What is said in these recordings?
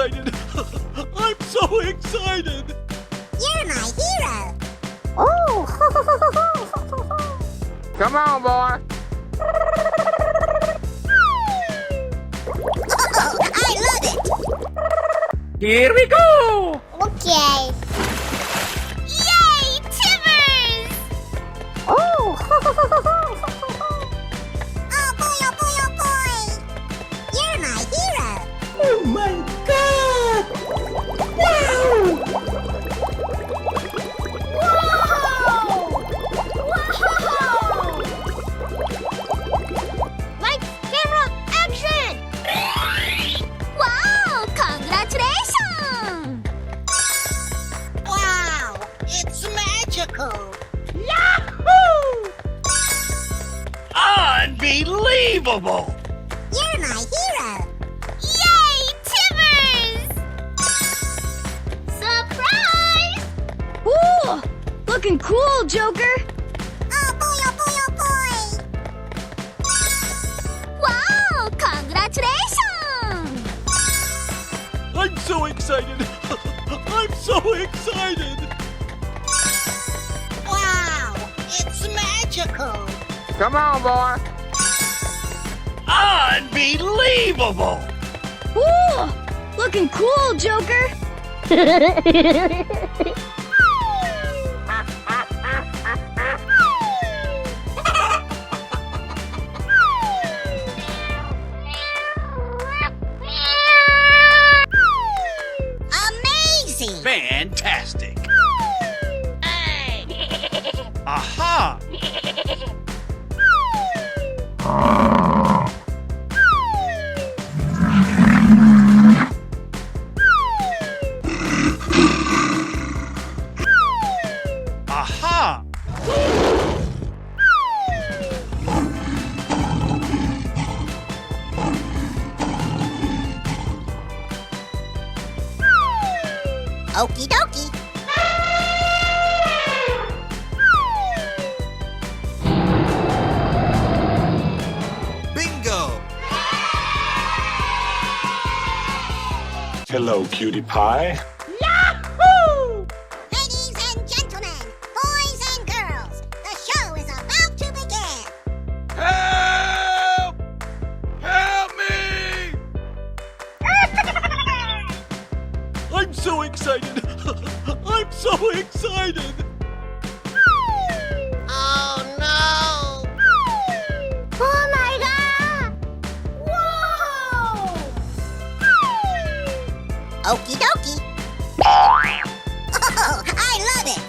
excited! I'm so excited! You're my hero! Oh! Come on, boy. Oh, I love it! Here we go. Okay. Yay, Timbers! Oh! Oh boy, oh boy, oh boy! You're my hero! Oh my god! Wow! Lights, camera, action! Wow! Congratulations! Wow! It's magical! Yahoo! Unbelievable! You're my hero! Yay, Timbers! Surprise! Ooh! Looking cool, Joker! Oh boy, oh boy, oh boy! Wow! Congratulations! I'm so excited! I'm so excited! Wow! It's magical! Come on, boy. Unbelievable! Ooh! Looking cool, Joker! Amazing! Fantastic! Hey! Aha! Aha! Okie dokie! Bingo! Hello, cutie pie. Yahoo! Ladies and gentlemen, boys and girls, the show is about to begin! Help! Help me! I'm so excited! I'm so excited! Oh no! Oh my god! Whoa! Okie dokie! Oh, I love it!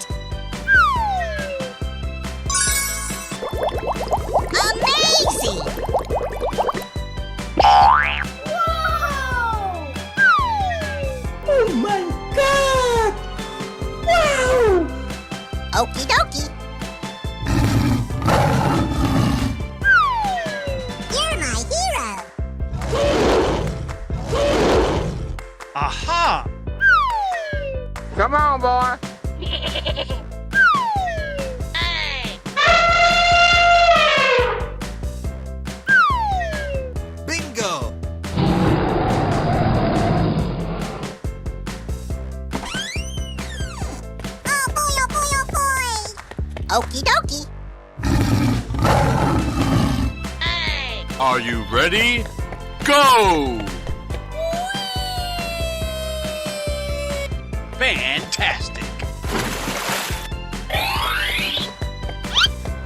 Amazing! Whoa! Oh my god! Wow! Okie dokie! You're my hero! Aha! Come on, boy. Hey! Bingo! Oh boy, oh boy, oh boy! Okie dokie! Hey! Are you ready? Go! Fantastic!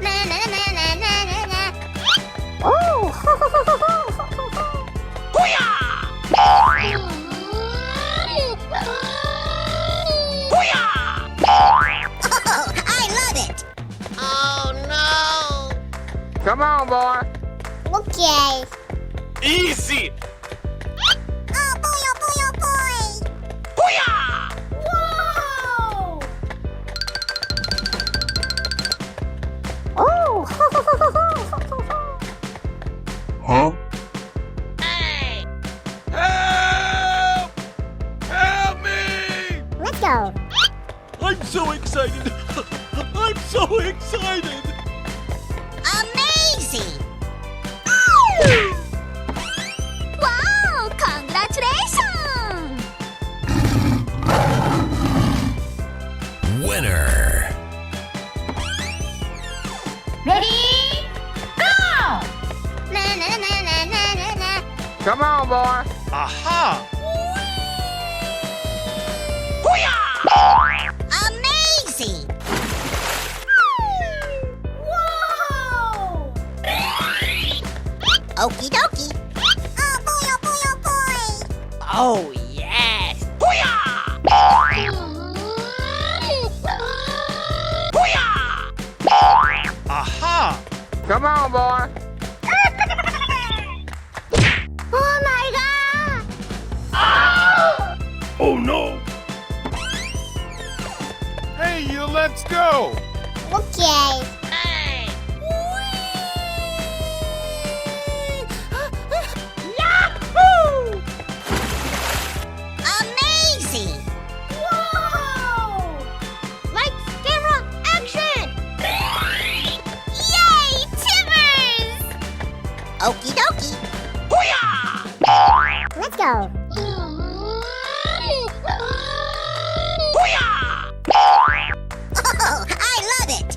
Na na na na na na na! Oh! Oh, I love it! Oh no! Come on, boy. Okay. Easy! Oh boy, oh boy, oh boy! Whoa! Oh! Huh? Hey! Help! Help me! Let's go! I'm so excited! I'm so excited! Amazing! Come on, boy. Aha! Amazing! Whoa! Okie dokie. Oh boy, oh boy, oh boy! Oh, yes! Aha! Come on, boy. Oh my god! Oh no! Hey, you, let's go! Okay. Yahoo! Amazing! Whoa! Lights, camera, action! Yay, Timbers! Okie dokie. Let's go. Oh, I love it!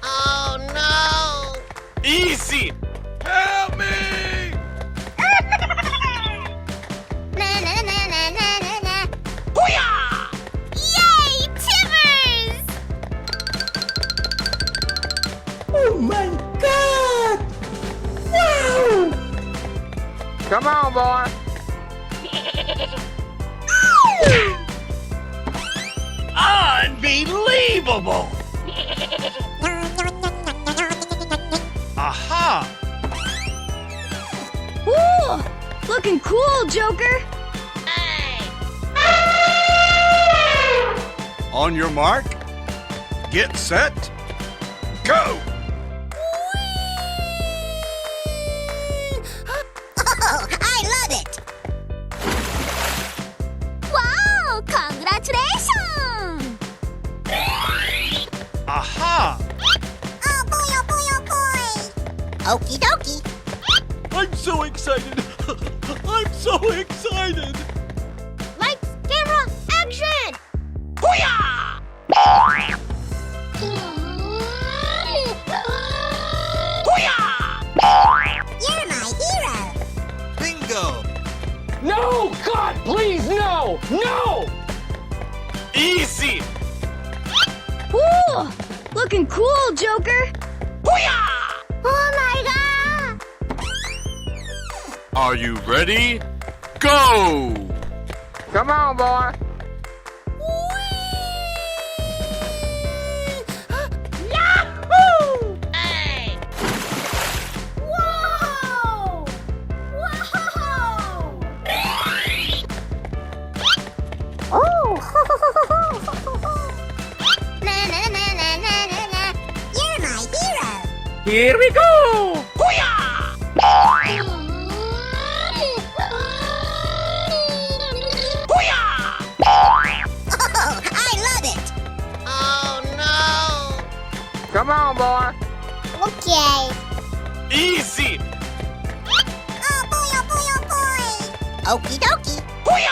Oh no! Easy! Help me! Na na na na na na na. Yay, Timbers! Oh my god! Wow! Come on, boy. Unbelievable! Aha! Ooh! Looking cool, Joker! On your mark, get set, go! Oh, I love it! Wow! Congratulations! Aha! Oh boy, oh boy, oh boy! Okie dokie. I'm so excited! I'm so excited! Lights, camera, action! You're my hero! Bingo! No! God, please, no! No! Easy! Ooh! Looking cool, Joker! Oh my god! Are you ready? Go! Come on, boy. Yahoo! Hey! Whoa! Whoa! Oh! Na na na na na na na. You're my hero! Here we go! Oh, I love it! Oh no! Come on, boy. Okay. Easy! Oh boy, oh boy, oh boy! Okie dokie. Whoa!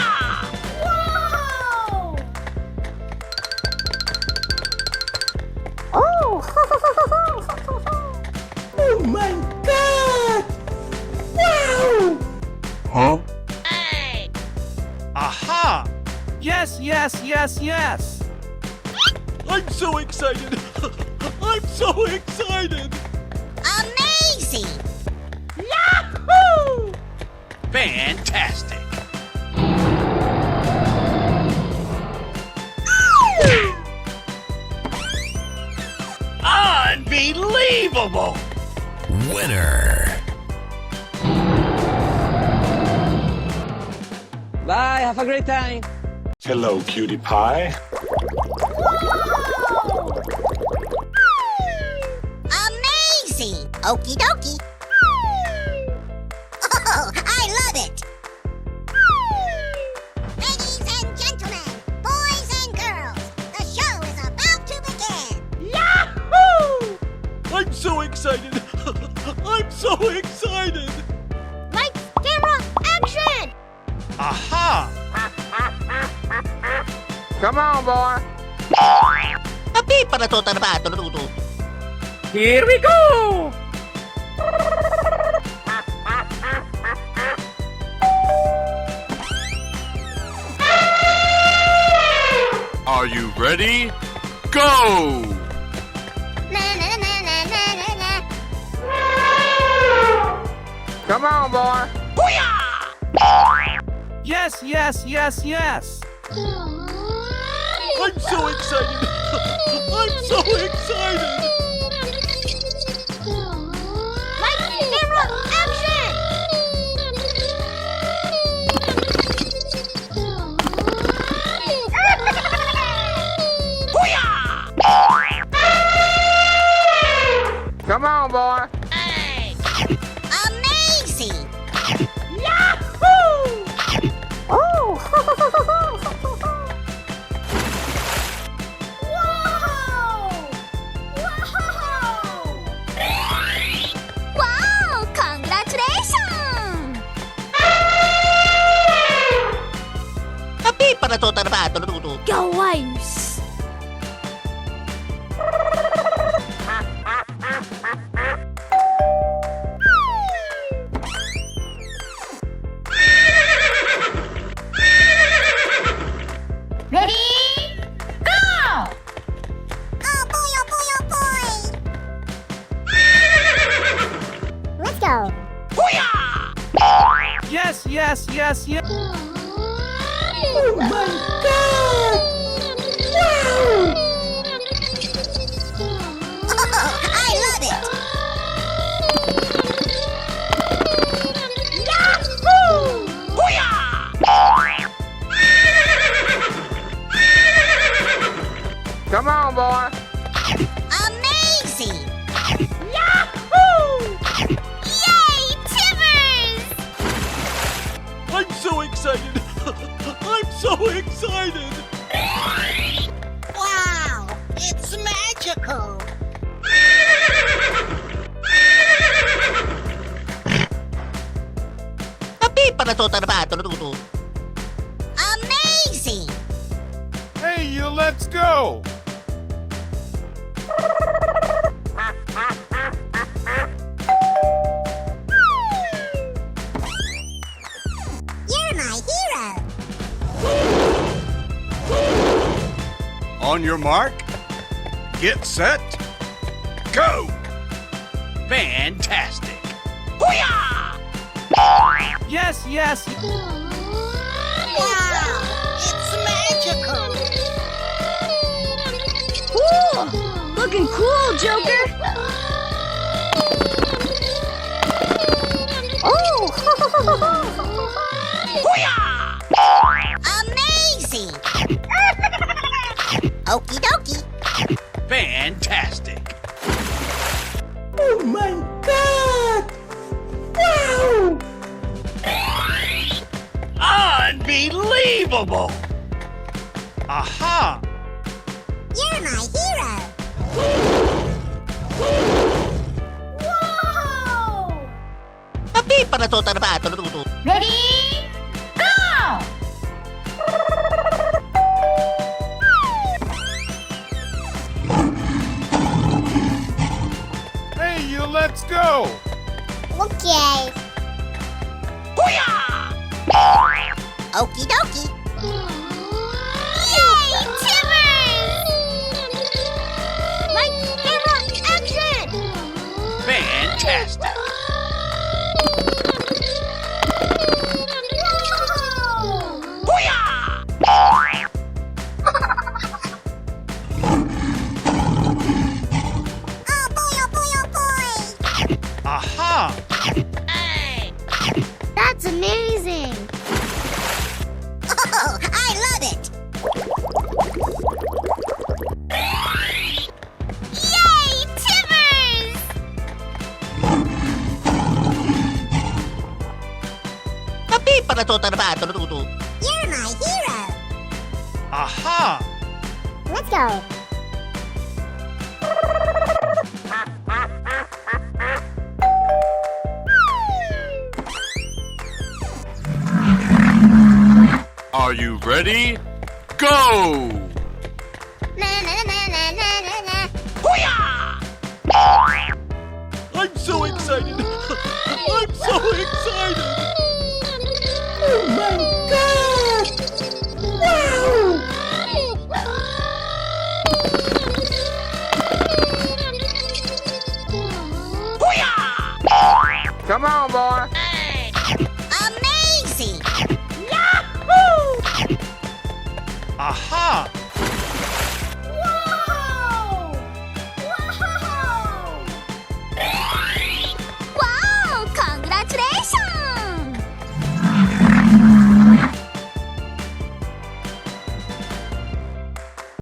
Oh! Oh my god! Wow! Huh? Aha! Yes, yes, yes, yes! I'm so excited! I'm so excited! Amazing! Yahoo! Fantastic! Unbelievable! Winner! Bye, have a great time. Hello, cutie pie. Amazing! Okie dokie. Oh, I love it! Ladies and gentlemen, boys and girls, the show is about to begin! Yahoo! I'm so excited! I'm so excited! Lights, camera, action! Aha! Come on, boy. Here we go! Are you ready? Go! Na na na na na na na. Come on, boy. Yes, yes, yes, yes. I'm so excited. I'm so excited. Lights, camera, action! Come on, boy. Amazing! Wow! Congratulations! Tapi para to tarbato tutu. Gawain! Oh boy, oh boy, oh boy! Let's go! Yes, yes, yes, yes. I love it! Come on, boy. Amazing! I'm so excited. I'm so excited. Wow! It's magical! Tapi para to tarbato tutu. Amazing! Hey, you, let's go! You're my hero! On your mark, get set, go! Fantastic! Yes, yes. Wow! It's magical! Cool! Looking cool, Joker! Amazing! Okie dokie! Fantastic! Unbelievable! Aha! You're my hero! Tapi para to tarbato tutu. Hey, you, let's go! Okay. Okie dokie. Yay, Timbers! Lights, camera, action! Fantastic! Oh boy, oh boy, oh boy! Aha! That's amazing! Oh, I love it! Yay, Timbers! Tapi para to tarbato tutu. You're my hero! Aha! Let's go! Are you ready? Go! Na na na na na na na. I'm so excited. I'm so excited. Come on, boy.